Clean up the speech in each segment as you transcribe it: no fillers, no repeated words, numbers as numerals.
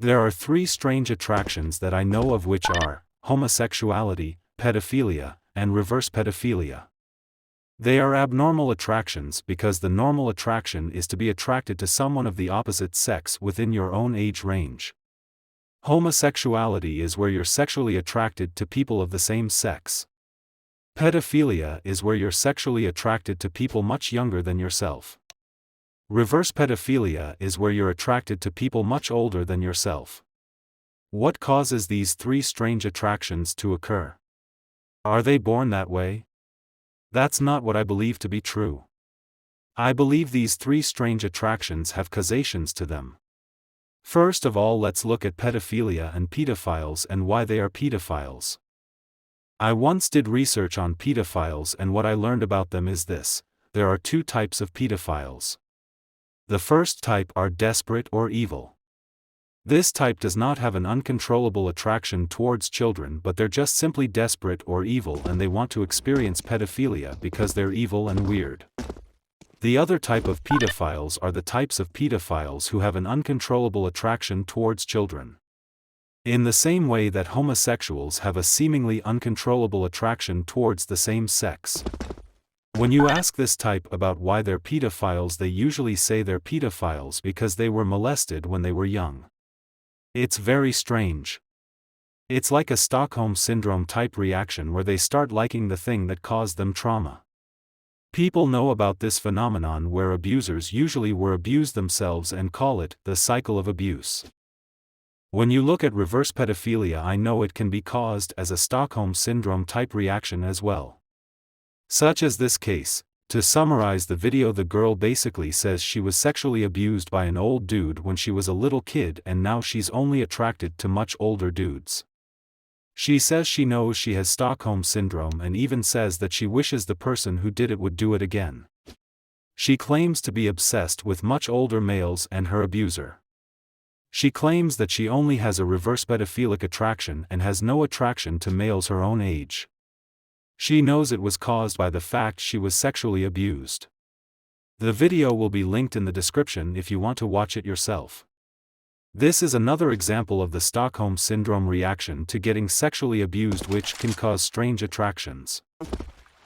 There are three strange attractions that I know of, which are homosexuality, pedophilia, and reverse pedophilia. They are abnormal attractions because the normal attraction is to be attracted to someone of the opposite sex within your own age range. Homosexuality is where you're sexually attracted to people of the same sex. Pedophilia is where you're sexually attracted to people much younger than yourself. Reverse pedophilia is where you're attracted to people much older than yourself. What causes these three strange attractions to occur? Are they born that way? That's not what I believe to be true. I believe these three strange attractions have causations to them. First of all, let's look at pedophilia and pedophiles and why they are pedophiles. I once did research on pedophiles, and what I learned about them is this: there are two types of pedophiles. The first type are desperate or evil. This type does not have an uncontrollable attraction towards children, but they're just simply desperate or evil and they want to experience pedophilia because they're evil and weird. The other type of pedophiles are the types of pedophiles who have an uncontrollable attraction towards children. In the same way that homosexuals have a seemingly uncontrollable attraction towards the same sex. When you ask this type about why they're pedophiles, they usually say they're pedophiles because they were molested when they were young. It's very strange. It's like a Stockholm Syndrome type reaction where they start liking the thing that caused them trauma. People know about this phenomenon where abusers usually were abused themselves and call it the cycle of abuse. When you look at reverse pedophilia, I know it can be caused as a Stockholm Syndrome type reaction as well. Such as this case. To summarize the video, the girl basically says she was sexually abused by an old dude when she was a little kid, and now she's only attracted to much older dudes. She says she knows she has Stockholm Syndrome and even says that she wishes the person who did it would do it again. She claims to be obsessed with much older males and her abuser. She claims that she only has a reverse pedophilic attraction and has no attraction to males her own age. She knows it was caused by the fact she was sexually abused. The video will be linked in the description if you want to watch it yourself. This is another example of the Stockholm Syndrome reaction to getting sexually abused, which can cause strange attractions,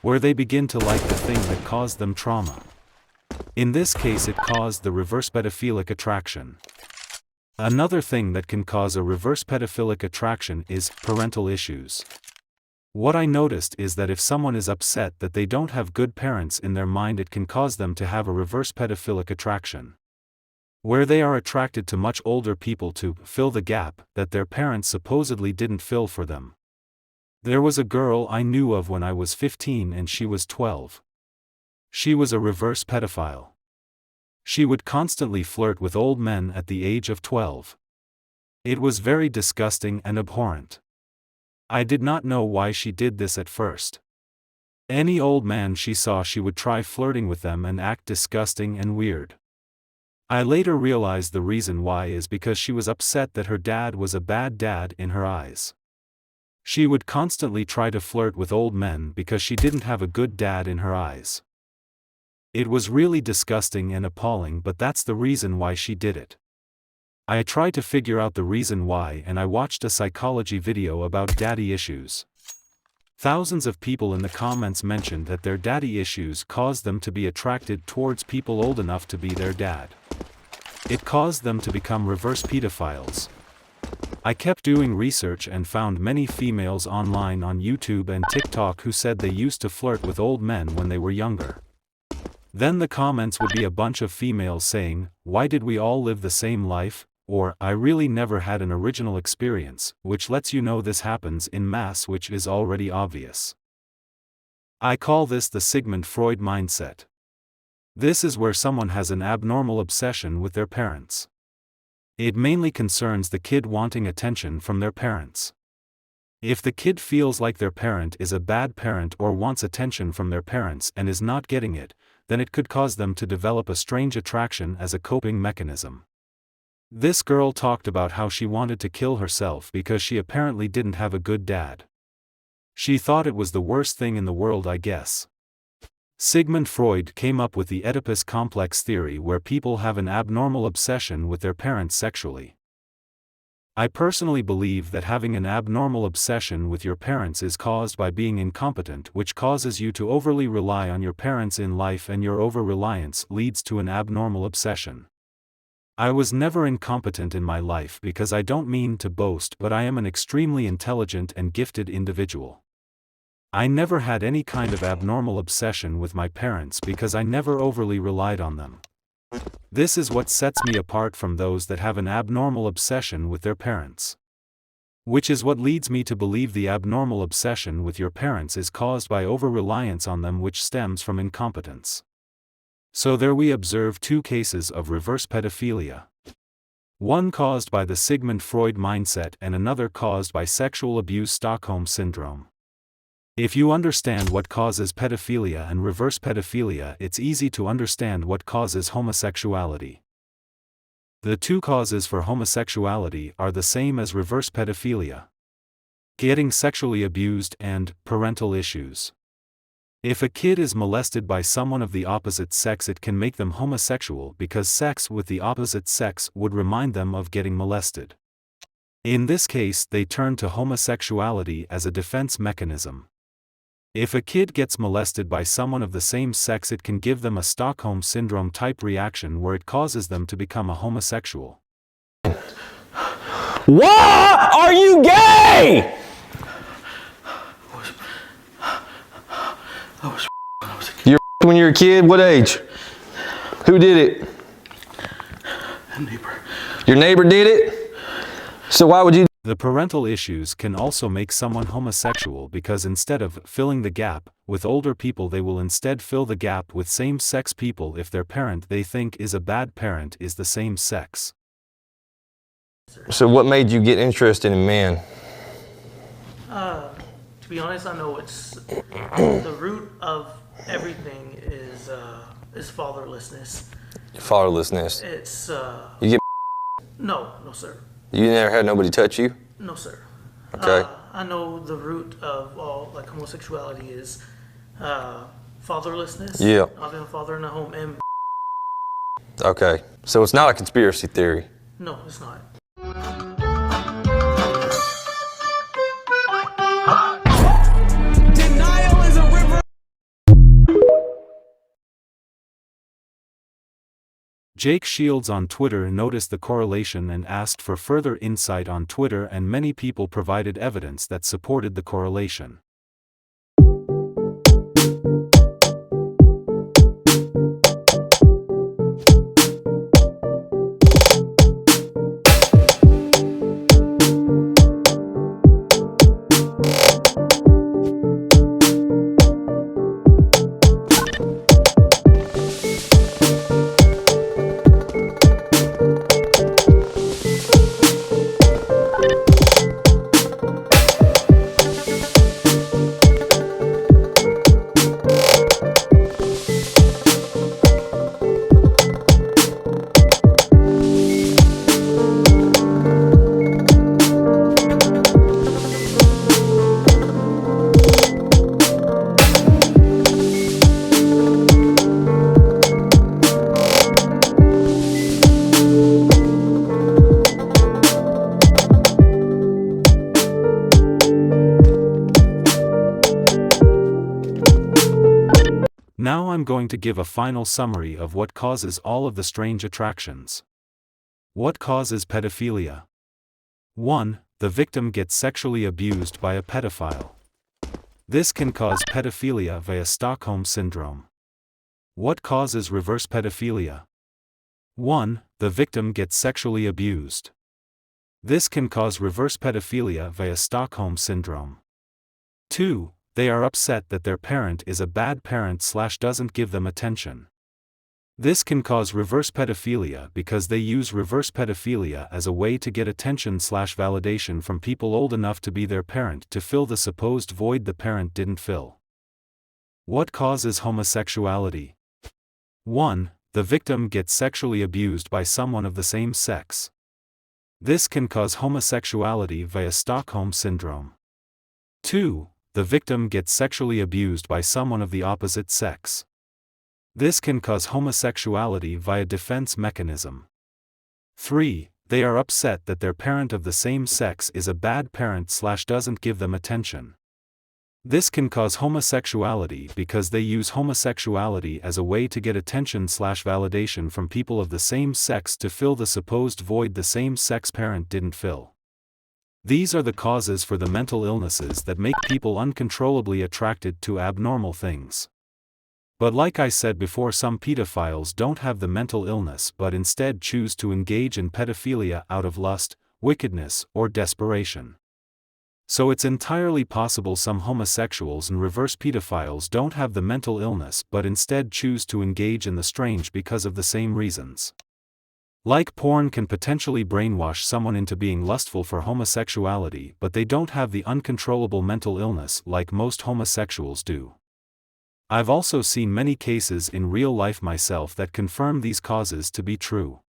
where they begin to like the thing that caused them trauma. In this case, it caused the reverse pedophilic attraction. Another thing that can cause a reverse pedophilic attraction is parental issues. What I noticed is that if someone is upset that they don't have good parents in their mind, it can cause them to have a reverse pedophilic attraction, where they are attracted to much older people to fill the gap that their parents supposedly didn't fill for them. There was a girl I knew of when I was 15 and she was 12. She was a reverse pedophile. She would constantly flirt with old men at the age of 12. It was very disgusting and abhorrent. I did not know why she did this at first. Any old man she saw, she would try flirting with them and act disgusting and weird. I later realized the reason why is because she was upset that her dad was a bad dad in her eyes. She would constantly try to flirt with old men because she didn't have a good dad in her eyes. It was really disgusting and appalling, but that's the reason why she did it. I tried to figure out the reason why, and I watched a psychology video about daddy issues. Thousands of people in the comments mentioned that their daddy issues caused them to be attracted towards people old enough to be their dad. It caused them to become reverse pedophiles. I kept doing research and found many females online on YouTube and TikTok who said they used to flirt with old men when they were younger. Then the comments would be a bunch of females saying, "Why did we all live the same life?" Or, "I really never had an original experience," which lets you know this happens in mass, which is already obvious. I call this the Sigmund Freud mindset. This is where someone has an abnormal obsession with their parents. It mainly concerns the kid wanting attention from their parents. If the kid feels like their parent is a bad parent or wants attention from their parents and is not getting it, then it could cause them to develop a strange attraction as a coping mechanism. This girl talked about how she wanted to kill herself because she apparently didn't have a good dad. She thought it was the worst thing in the world, I guess. Sigmund Freud came up with the Oedipus complex theory, where people have an abnormal obsession with their parents sexually. I personally believe that having an abnormal obsession with your parents is caused by being incompetent, which causes you to overly rely on your parents in life, and your over-reliance leads to an abnormal obsession. I was never incompetent in my life because I don't mean to boast, but I am an extremely intelligent and gifted individual. I never had any kind of abnormal obsession with my parents because I never overly relied on them. This is what sets me apart from those that have an abnormal obsession with their parents. Which is what leads me to believe the abnormal obsession with your parents is caused by over-reliance on them, which stems from incompetence. So there we observe two cases of reverse pedophilia. One caused by the Sigmund Freud mindset and another caused by sexual abuse Stockholm syndrome. If you understand what causes pedophilia and reverse pedophilia, it's easy to understand what causes homosexuality. The two causes for homosexuality are the same as reverse pedophilia: getting sexually abused and parental issues. If a kid is molested by someone of the opposite sex, it can make them homosexual because sex with the opposite sex would remind them of getting molested. In this case, they turn to homosexuality as a defense mechanism. If a kid gets molested by someone of the same sex, it can give them a Stockholm syndrome type reaction where it causes them to become a homosexual. Why are you gay? You're when you were a kid? What age? Who did it? A neighbor. Your neighbor did it? So why would you? The parental issues can also make someone homosexual because instead of filling the gap with older people, they will instead fill the gap with same-sex people if their parent they think is a bad parent is the same sex. So what made you get interested in men? To be honest, I know it's the root of everything is fatherlessness. Fatherlessness. It's You get no, sir. You never had nobody touch you? No, sir. Okay. I know the root of all like homosexuality is fatherlessness. Yeah. Having a father in a home, and Okay. So it's not a conspiracy theory. no, it's not. Denial is a river. Jake Shields on Twitter noticed the correlation and asked for further insight on Twitter, and many people provided evidence that supported the correlation. Now I'm going to give a final summary of what causes all of the strange attractions. What causes pedophilia? 1. The victim gets sexually abused by a pedophile. This can cause pedophilia via Stockholm syndrome. What causes reverse pedophilia? 1. The victim gets sexually abused. This can cause reverse pedophilia via Stockholm syndrome. 2. They are upset that their parent is a bad parent / doesn't give them attention. This can cause reverse pedophilia because they use reverse pedophilia as a way to get attention / validation from people old enough to be their parent to fill the supposed void the parent didn't fill. What causes homosexuality? 1. The victim gets sexually abused by someone of the same sex. This can cause homosexuality via Stockholm syndrome. 2. The victim gets sexually abused by someone of the opposite sex. This can cause homosexuality via defense mechanism. 3. They are upset that their parent of the same sex is a bad parent/doesn't give them attention. This can cause homosexuality because they use homosexuality as a way to get attention/validation from people of the same sex to fill the supposed void the same-sex parent didn't fill. These are the causes for the mental illnesses that make people uncontrollably attracted to abnormal things. But like I said before, some pedophiles don't have the mental illness but instead choose to engage in pedophilia out of lust, wickedness, or desperation. So it's entirely possible some homosexuals and reverse pedophiles don't have the mental illness but instead choose to engage in the strange because of the same reasons. Like porn can potentially brainwash someone into being lustful for homosexuality, but they don't have the uncontrollable mental illness like most homosexuals do. I've also seen many cases in real life myself that confirm these causes to be true.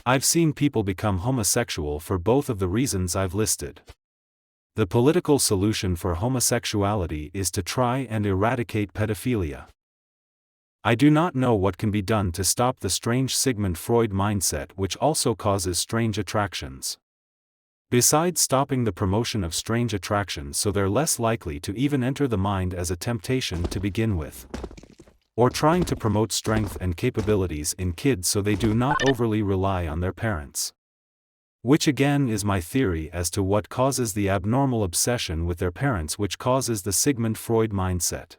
I've seen people become homosexual for both of the reasons I've listed. The political solution for homosexuality is to try and eradicate pedophilia. I do not know what can be done to stop the strange Sigmund Freud mindset which also causes strange attractions. Besides stopping the promotion of strange attractions so they're less likely to even enter the mind as a temptation to begin with. Or trying to promote strength and capabilities in kids so they do not overly rely on their parents. Which again is my theory as to what causes the abnormal obsession with their parents which causes the Sigmund Freud mindset.